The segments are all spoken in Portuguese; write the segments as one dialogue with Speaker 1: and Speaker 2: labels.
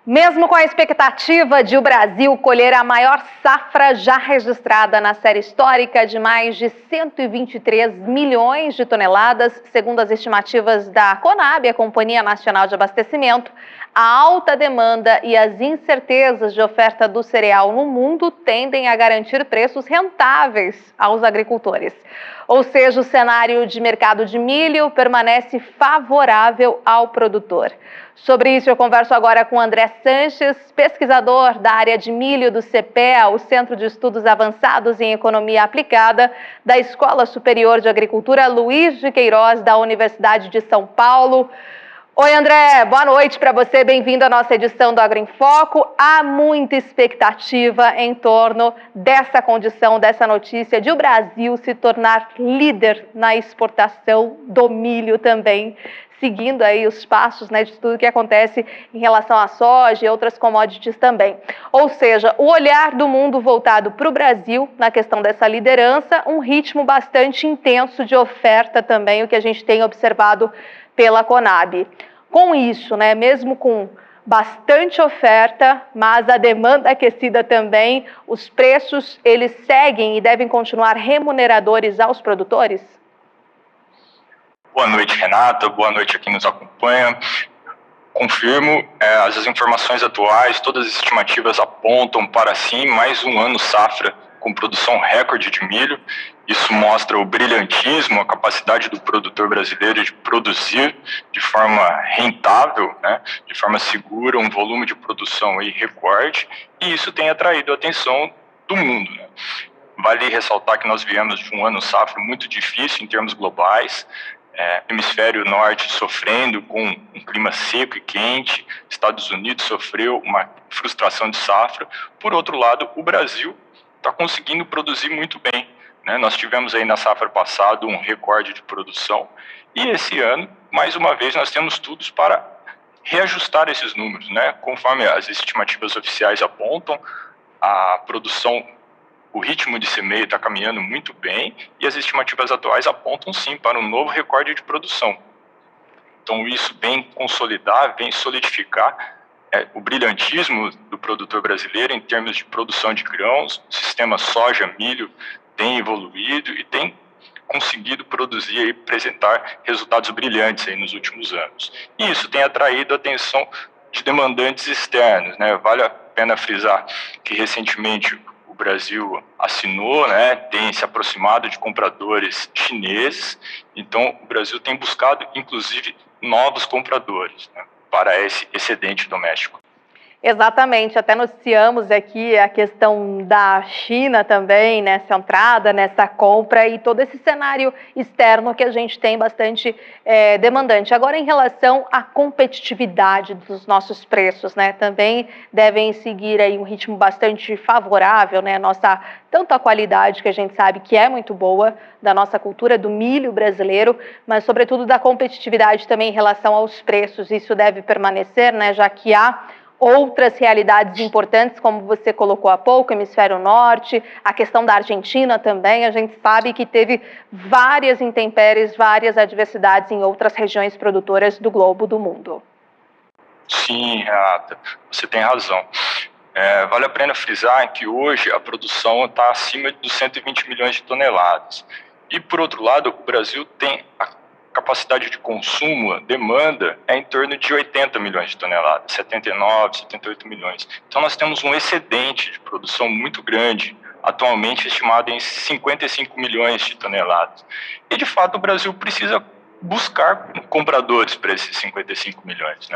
Speaker 1: Mesmo com a expectativa de o Brasil colher a maior safra já registrada na série histórica de mais de 123 milhões de toneladas, segundo as estimativas da Conab, a Companhia Nacional de Abastecimento, a alta demanda e as incertezas de oferta do cereal no mundo tendem a garantir preços rentáveis aos agricultores. Ou seja, o cenário de mercado de milho permanece favorável ao produtor. Sobre isso, eu converso agora com André Sanches, pesquisador da área de milho do CPEA, o Centro de Estudos Avançados em Economia Aplicada, da Escola Superior de Agricultura Luiz de Queiroz, da Universidade de São Paulo. Oi, André, boa noite para você, bem-vindo à nossa edição do Agro em Foco. Há muita expectativa em torno dessa condição, dessa notícia de o Brasil se tornar líder na exportação do milho também, seguindo aí os passos, de tudo que acontece em relação à soja e outras commodities também. Ou seja, o olhar do mundo voltado para o Brasil na questão dessa liderança, um ritmo bastante intenso de oferta também, o que a gente tem observado pela Conab. Com isso, mesmo com bastante oferta, mas a demanda aquecida também, os preços, eles seguem e devem continuar remuneradores aos produtores?
Speaker 2: Boa noite, Renata. Boa noite a quem nos acompanha. Confirmo, as informações atuais, todas as estimativas apontam para, sim, mais um ano safra com produção recorde de milho. Isso mostra o brilhantismo, a capacidade do produtor brasileiro de produzir de forma rentável, de forma segura, um volume de produção aí recorde, e isso tem atraído a atenção do mundo. Vale ressaltar que nós viemos de um ano safra muito difícil em termos globais, hemisfério norte sofrendo com um clima seco e quente, Estados Unidos sofreu uma frustração de safra. Por outro lado, o Brasil está conseguindo produzir muito bem. Nós tivemos aí na safra passada um recorde de produção e esse ano, mais uma vez, nós temos tudo para reajustar esses números. Conforme as estimativas oficiais apontam, a produção, o ritmo de semeio está caminhando muito bem e as estimativas atuais apontam sim para um novo recorde de produção. Então isso vem consolidar, vem solidificar o brilhantismo do produtor brasileiro em termos de produção de grãos. O sistema soja-milho tem evoluído e tem conseguido produzir e apresentar resultados brilhantes aí nos últimos anos. E isso tem atraído a atenção de demandantes externos. Vale a pena frisar que recentemente o Brasil assinou, tem se aproximado de compradores chineses, então o Brasil tem buscado, inclusive, novos compradores para esse excedente doméstico.
Speaker 1: Exatamente, até noticiamos aqui a questão da China também, nessa entrada, nessa compra e todo esse cenário externo que a gente tem bastante demandante. Agora, em relação à competitividade dos nossos preços, também devem seguir aí um ritmo bastante favorável, tanto a qualidade, que a gente sabe que é muito boa, da nossa cultura, do milho brasileiro, mas sobretudo da competitividade também em relação aos preços. Isso deve permanecer, já que há outras realidades importantes, como você colocou há pouco, hemisfério norte, a questão da Argentina também, a gente sabe que teve várias intempéries, várias adversidades em outras regiões produtoras do globo, do mundo.
Speaker 2: Sim, Renata, você tem razão. Vale a pena frisar que hoje a produção está acima dos 120 milhões de toneladas. E, por outro lado, o Brasil tem a capacidade de consumo, demanda, é em torno de 80 milhões de toneladas, 79, 78 milhões. Então nós temos um excedente de produção muito grande, atualmente estimado em 55 milhões de toneladas. E de fato o Brasil precisa buscar compradores para esses 55 milhões.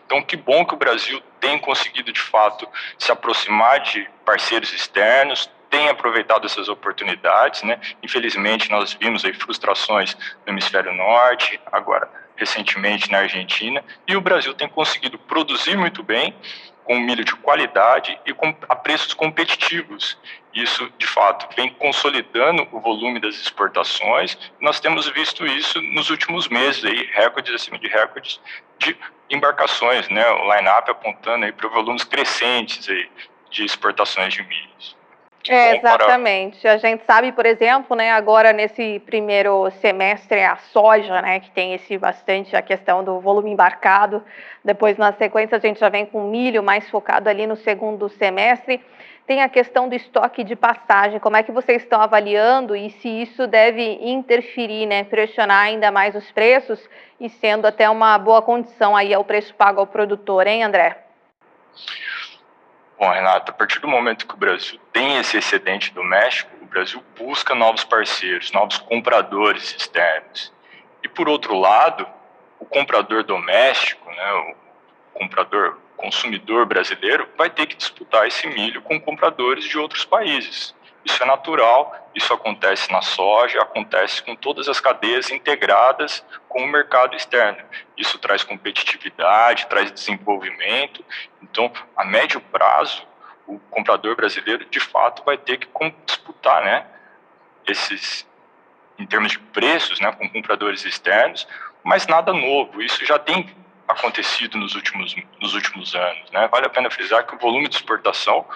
Speaker 2: Então que bom que o Brasil tem conseguido de fato se aproximar de parceiros externos, tem aproveitado essas oportunidades. Infelizmente, nós vimos aí frustrações no hemisfério norte, agora recentemente na Argentina, e o Brasil tem conseguido produzir muito bem, com milho de qualidade e a preços competitivos. Isso, de fato, vem consolidando o volume das exportações. Nós temos visto isso nos últimos meses, aí, recordes acima de recordes de embarcações, o line-up apontando aí para volumes crescentes aí de exportações de milho. bom para...
Speaker 1: Exatamente. A gente sabe, por exemplo, né, agora nesse primeiro semestre, a soja, né, que tem esse bastante a questão do volume embarcado. Depois, na sequência, a gente já vem com milho mais focado ali no segundo semestre. Tem a questão do estoque de passagem. Como é que vocês estão avaliando e se isso deve interferir, né, pressionar ainda mais os preços e sendo até uma boa condição aí ao preço pago ao produtor, hein, André?
Speaker 2: Bom, Renata, a partir do momento que o Brasil tem esse excedente doméstico, o Brasil busca novos parceiros, novos compradores externos. E, por outro lado, o comprador doméstico, né, o comprador, consumidor brasileiro, vai ter que disputar esse milho com compradores de outros países. Isso é natural, isso acontece na soja, acontece com todas as cadeias integradas com o mercado externo. Isso traz competitividade, traz desenvolvimento. Então, a médio prazo, o comprador brasileiro, de fato, vai ter que disputar, né, esses, em termos de preços, né, com compradores externos, mas nada novo. Isso já tem acontecido nos últimos anos, né? Vale a pena frisar que o volume de exportação,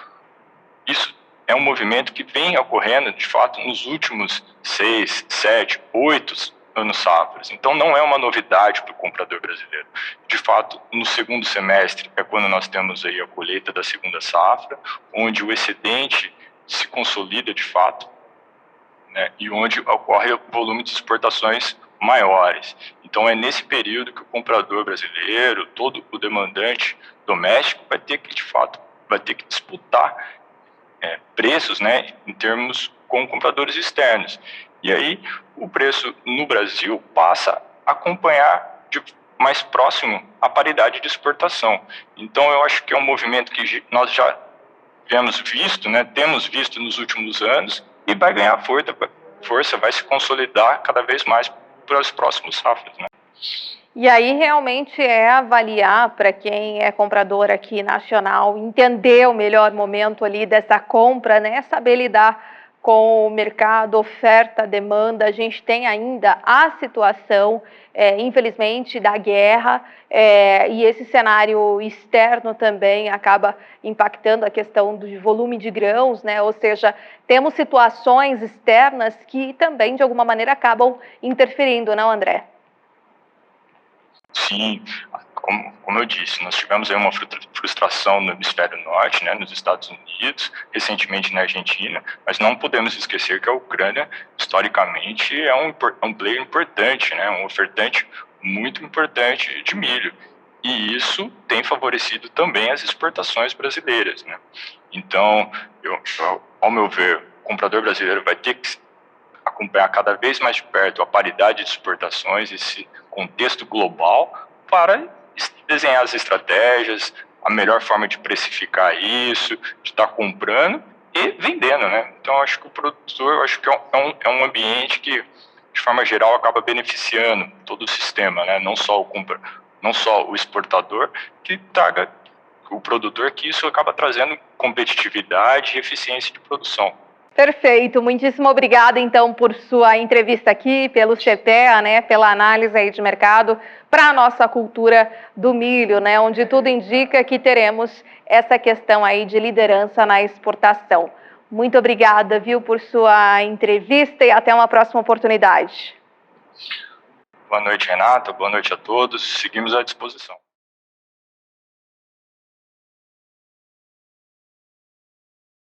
Speaker 2: isso é um movimento que vem ocorrendo, de fato, nos últimos 6, 7, 8 anos safras. Então, não é uma novidade para o comprador brasileiro. De fato, no segundo semestre é quando nós temos aí a colheita da segunda safra, onde o excedente se consolida de fato, né, e onde ocorre o volume de exportações maiores. Então, é nesse período que o comprador brasileiro, todo o demandante doméstico, vai ter que, de fato, vai ter que disputar preços, né, em termos com compradores externos. E aí, o preço no Brasil passa a acompanhar mais próximo a paridade de exportação. Então, eu acho que é um movimento que nós já temos visto nos últimos anos e vai ganhar força, vai se consolidar cada vez mais para os próximos safras, né?
Speaker 1: E aí realmente é avaliar para quem é comprador aqui nacional, entender o melhor momento ali dessa compra, né? Saber lidar com o mercado, oferta, demanda. A gente tem ainda a situação, infelizmente, da guerra, e esse cenário externo também acaba impactando a questão do volume de grãos, né? Ou seja, temos situações externas que também, de alguma maneira, acabam interferindo, não, André?
Speaker 2: Sim, como eu disse, nós tivemos aí uma frustração no hemisfério norte, né, nos Estados Unidos, recentemente na Argentina, mas não podemos esquecer que a Ucrânia, historicamente, é um player importante, né, um ofertante muito importante de milho. E isso tem favorecido também as exportações brasileiras, né? Então, ao meu ver, o comprador brasileiro vai ter que acompanhar cada vez mais de perto a paridade de exportações, esse contexto global, para desenhar as estratégias, a melhor forma de precificar isso, de estar comprando e vendendo, né? Então, acho que o produtor, acho que é um ambiente que, de forma geral, acaba beneficiando todo o sistema, né? Não só o exportador, que traga o produtor, que isso acaba trazendo competitividade e eficiência de produção.
Speaker 1: Perfeito, muitíssimo obrigada então por sua entrevista aqui, pelo CPEA, né, pela análise aí de mercado para a nossa cultura do milho, né, onde tudo indica que teremos essa questão aí de liderança na exportação. Muito obrigada, viu, por sua entrevista e até uma próxima oportunidade.
Speaker 2: Boa noite, Renata, boa noite a todos, seguimos à disposição.